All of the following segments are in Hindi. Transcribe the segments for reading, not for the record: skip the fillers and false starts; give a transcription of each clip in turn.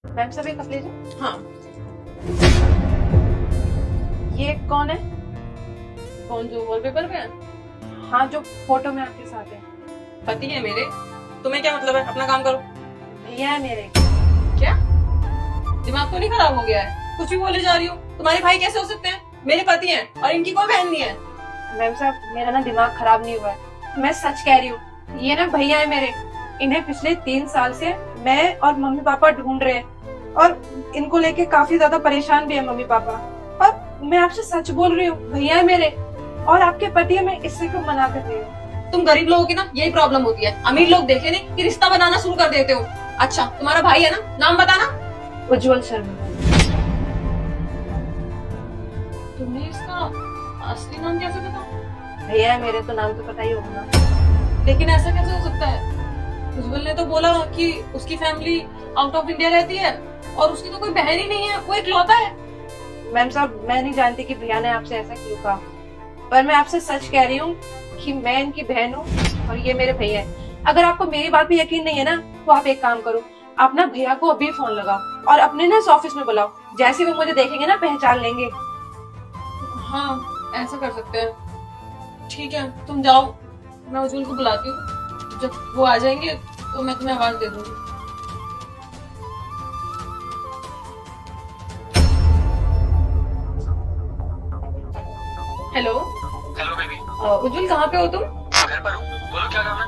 मैम सब एक कप लीजिए। हाँ। ये कौन है? कौन जो वॉलपेपर पे है? हाँ, जो फोटो में आपके साथ है। पति है मेरे। तुम्हें क्या मतलब है? अपना काम करो। भैया है मेरे। क्या दिमाग तो नहीं खराब हो गया है? कुछ भी बोले जा रही हो। तुम्हारे भाई कैसे हो सकते हैं? मेरे पति हैं और इनकी कोई बहन नहीं है। मैम साहब मेरा ना दिमाग खराब नहीं हुआ है, मैं सच कह रही हूँ। ये ना भैया है मेरे। इन्हें पिछले 3 साल से मैं और मम्मी पापा ढूंढ रहे हैं और इनको लेके काफी ज्यादा परेशान भी है मम्मी पापा। और मैं आपसे सच बोल रही हूँ, भैया है मेरे और आपके पति है, मैं इससे क्यों मना कर रही हूँ। तुम गरीब लोगों की ना यही प्रॉब्लम होती है। अमीर लोग देखे नहीं कि रिश्ता बनाना शुरू कर देते हो। अच्छा तुम्हारा भाई है ना, नाम बताना। उज्जवल शर्मा। तुम्हें इसका असली नाम कैसे पता? भैया है मेरे तो नाम तो पता ही होगा ना। लेकिन ऐसा कैसे हो सकता है? उज्जवल ने तो बोला कि उसकी फैमिली आउट ऑफ इंडिया रहती है और उसकी तो कोई बहन ही नहीं है, वो इकलौता है। मैम साहब मैं नहीं जानती कि भैया ने आपसे ऐसा क्यों कहा, पर मैं आपसे सच कह रही हूँ कि मैं इनकी बहन हूँ और ये मेरे भैया है। अगर आपको मेरी बात पे यकीन नहीं है ना, तो आप एक काम करो, आप ना भैया को अभी फोन लगाओ और अपने ना इस ऑफिस में बुलाओ। जैसे वो मुझे देखेंगे ना पहचान लेंगे। हाँ ऐसा कर सकते हैं। ठीक है तुम जाओ, मैं उज्जवल को बुलाती हूँ। जब वो आ जाएंगे तो मैं तुम्हें आवाज दे दूंगी। हेलो। Hello baby. उज्जवल कहाँ पे हो तुम? घर पर हूँ, बोलो क्या काम है?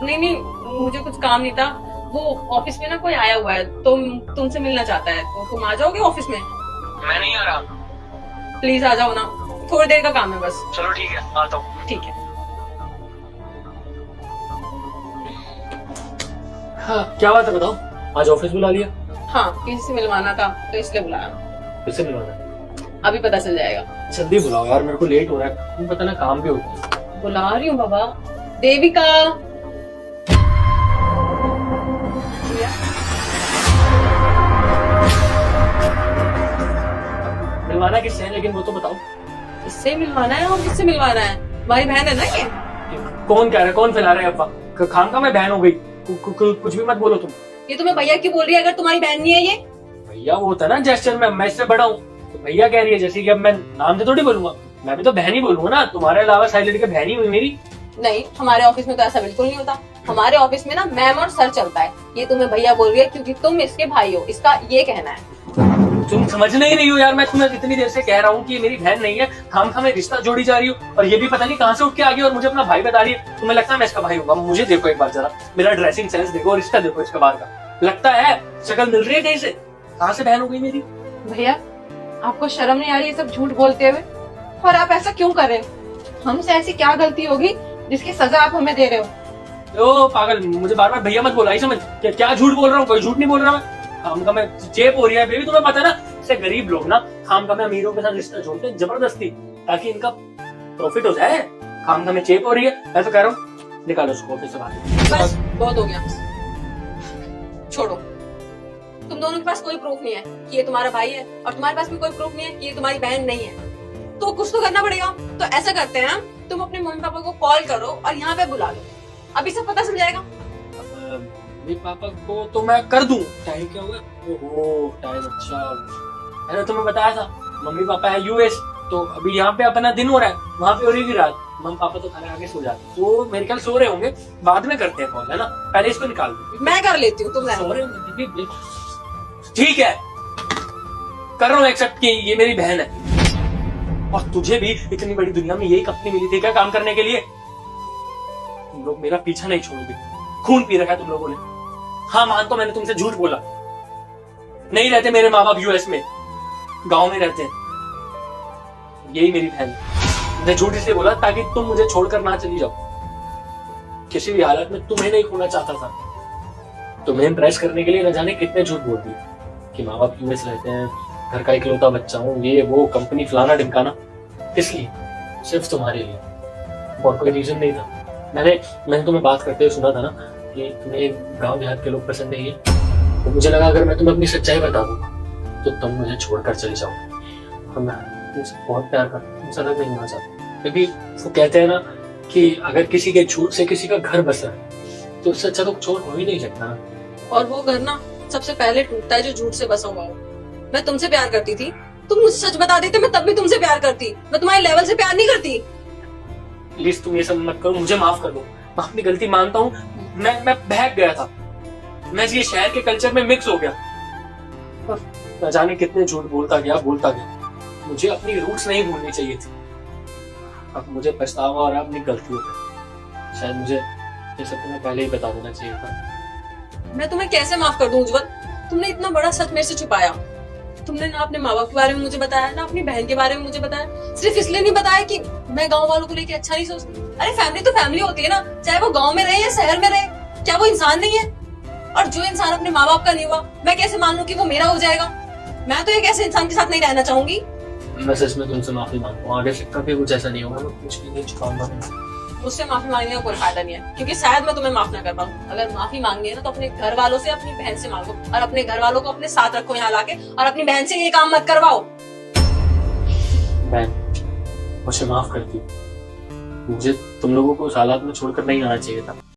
नहीं मुझे कुछ काम नहीं था। वो ऑफिस में ना कोई आया हुआ है तो तुमसे मिलना चाहता है, तो तुम आ जाओगे ऑफिस में? मैं नहीं आ रहा। प्लीज आ जाओ ना, थोड़ी देर का काम है बस। चलो ठीक है, आता हूँ। ठीक है। हाँ क्या बात है बताओ, आज ऑफिस बुला लिया? हाँ किसी से मिलवाना था तो इसलिए बुलाया। किससे मिलवाना है? अभी पता चल जाएगा। जल्दी बुलाओ यार, मेरे को लेट हो रहा है, तुम पता ना काम भी होता है। बुला रही हूँ बाबा। देविका। मिलवाना किससे है लेकिन वो तो बताओ। इससे मिलवाना है और किससे मिलवाना है? तुम्हारी बहन है ना ये? कौन कह रहा है, कौन फैला रहा है अफवाह? खाम का मैं बहन हो गई, कुछ भी मत बोलो तुम। ये तुम्हें भैया क्यों बोल रही है अगर तुम्हारी बहन नहीं है ये? भैया वो होता है ना जेस्चर में, मैं इससे बड़ा हूँ तो भैया कह रही है, जैसे कि अब मैं नाम से थोड़ी बोलूंगा, मैं भी तो बहन ही बोलूंगा ना। तुम्हारे अलावा सारी लड़के बहन ही हुई मेरी। नहीं हमारे ऑफिस में तो ऐसा बिल्कुल नहीं होता। हमारे ऑफिस में ना मैम और सर चलता है। ये तुम्हें भैया बोल रही है क्योंकि तुम इसके भाई हो, इसका ये कहना है। तुम समझने ही नहीं हो यार, मैं तुम्हें इतनी देर से कह रहा हूँ कि ये मेरी बहन नहीं है। खाम खा मैं रिश्ता जोड़ी जा रही हूँ और ये भी पता नहीं कहाँ से उठ के आ गई और मुझे अपना भाई बता रही है। तुम्हें लगता है मैं इसका भाई होगा? मुझे देखो एक बार जरा, मेरा ड्रेसिंग सेंस देखो और रिश्ता देखो इसका बाहर का। लगता है शक्ल मिल रही है कहीं से? कहाँ से बहन हो गई मेरी? भैया आपको शर्म नहीं आ रही ये सब झूठ बोलते हुए? और आप ऐसा क्यों कर रहे हो? हमसे ऐसी क्या गलती होगी जिसकी सजा आप हमें दे रहे हो? ओ पागल, मुझे बार बार भैया मत बोला, समझ क्या झूठ बोल रहा हूँ? कोई झूठ नहीं बोल रहा मैं। खाम का मैं चेप हो रही है बेबी, तुम्हें पता है ना, इससे गरीब लोग ना खाम का मैं अमीरों के साथ रिश्ता जोड़ते हैं जबरदस्ती, ताकि इनका प्रॉफिट हो जाए। खाम का मैं चेप हो रही है, मैं तो कह रहा हूँ निकालो उसको ऑफिस से बाहर। बस बहुत हो गया, छोड़ो। तुम दोनों के पास कोई प्रूफ नहीं है कि ये तुम्हारा भाई है और तुम्हारे पास भी कोई प्रूफ नहीं है कि ये तुम्हारी बहन नहीं है। तो कुछ तो करना पड़ेगा। तो ऐसा करते हैं, तुम अपने मम्मी पापा को कॉल करो और यहाँ पे बुला लो, अभी सब पता चल जाएगा। मेरे पापा को तो मैं कर दूं। टाइम क्या हुआ? ओहो टाइम, अच्छा मैंने तुम्हें बताया था मम्मी पापा है यूएस, तो अभी यहाँ पे अपना दिन हो रहा है, वहाँ पे हो रही थी रात। मम्मी पापा तो खाना आगे सो जाते, तो मेरे ख्याल सो रहे होंगे, बाद में करते हैं कॉल, है ना? पहले इसको निकाल दो। मैं कर लेती हूँ, तुम सो रहे होंगे, ठीक है कर रहा हूँ एक्सेप्ट कि ये मेरी बहन है। और तुझे भी इतनी बड़ी दुनिया में यही कंपनी मिली थी क्या काम करने के लिए? तुम लोग मेरा पीछा नहीं छोड़ोगे, खून पी रखा है तुम लोगों ने। हाँ मानता, मैंने तुमसे झूठ बोला। नहीं रहते मेरे माँ बाप यूएस में, गांव में रहते हैं। यही मेरी बहन है। मैं झूठ इसलिए बोला ताकि तुम मुझे छोड़कर ना चली जाओ। किसी भी हालत में तुम्हें नहीं खोना चाहता था। तुम्हें इम्प्रेस करने के लिए न जाने कितने झूठ बोल दिए कि माँ बाप यूएस रहते हैं, घर का इकलौता बच्चा हूँ, ये वो कंपनी फलाना ढिमकाना। इसलिए सिर्फ तुम्हारे लिए, और कोई रीजन नहीं था। मैंने तुम्हें बात करते हुए सुना था ना कि तुम्हें गांव देहात के लोग पसंद नहीं है, तो मुझे लगा अगर मैं तुम्हें अपनी सच्चाई बता दूं तो तुम मुझे छोड़कर चली जाओ। और मैं तुमसे बहुत प्यार करता हूं, तुमसे अलग नहीं होना चाहता। क्योंकि वो कहते हैं ना कि अगर किसी के झूठ से किसी का घर बसा है तो उससे अच्छा तो कुछ और हो ही नहीं सकता। और वो घर ना सबसे पहले टूटता है जो झूठ से बसा हुआ हो। मैं तुमसे प्यार करती थी, तुम मुझे सच बता देते, मैं तब भी तुमसे प्यार करती। मैं तुम्हारे लेवल से प्यार नहीं करती। प्लीज तुम ये सब मत करो, मुझे माफ कर दो। मैं अपनी गलती मानता हूँ। मैं बहक गया था, मैं ये शहर के कल्चर में मिक्स हो गया। न जाने कितने झूठ बोलता गया। मुझे अपनी रूट्स नहीं भूलनी चाहिए थी। अब मुझे पछतावा हो रहा है अपनी गलतियों पे। शायद मुझे ये सब तुम्हें पहले ही बता देना चाहिए था। मैं तुम्हें कैसे माफ कर दूं उज्जवल? तुमने इतना बड़ा सच मेरे से छुपाया। तुमने ना अपने माँ बाप के बारे में मुझे बताया, ना अपनी बहन के बारे में मुझे बताया। सिर्फ इसलिए नहीं बताया कि मैं गांव वालों को लेके अच्छा नहीं सोचती। अरे फैमिली तो फैमिली होती है ना, चाहे वो गांव में रहे या शहर में रहे। क्या वो इंसान नहीं है? और जो इंसान अपने माँ बाप का नहीं हुआ, मैं कैसे मान लूं कि वो मेरा हो जाएगा? मैं तो एक ऐसे इंसान के साथ नहीं रहना चाहूंगी। मैं सच में तुमसे माफी मांगता हूँ। आगे से कभी कुछ ऐसा नहीं होगा। मैं कुछ भी नहीं छुपाऊंगा। मुझसे माफी मांगने का कोई फायदा नहीं है, क्योंकि शायद मैं तुम्हें माफ ना कर पाऊँ। अगर माफी मांगनी है ना तो अपने घर वालों से, अपनी बहन से मांगो, और अपने घर वालों को अपने साथ रखो यहाँ लाके, और अपनी बहन से ये काम मत करवाओ। बहन, मुझे माफ कर दी। मुझे तुम लोगों को उस हालात में छोड़कर नहीं आना चाहिए था।